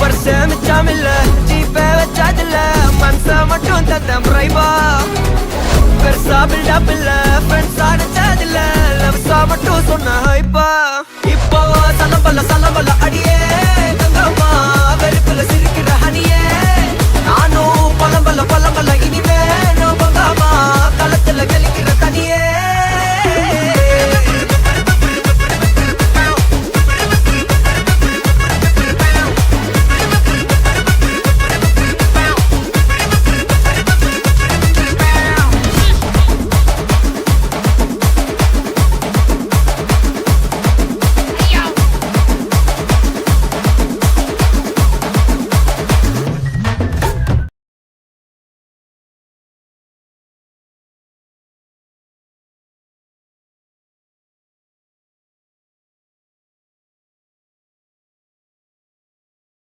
பர்ச மிச்சாமில்ல GPay வச்சாதில்ல மனச மட்டும் தந்தேன் பிரைவா பெருசா பில்டப் இல்ல ஃப்ரெண்ட்ஸா நினைச்சதில்ல லவ்ஸா மட்டும் சொன்ன ஹைப்பா இப்போ சலம்பல்ல அடியே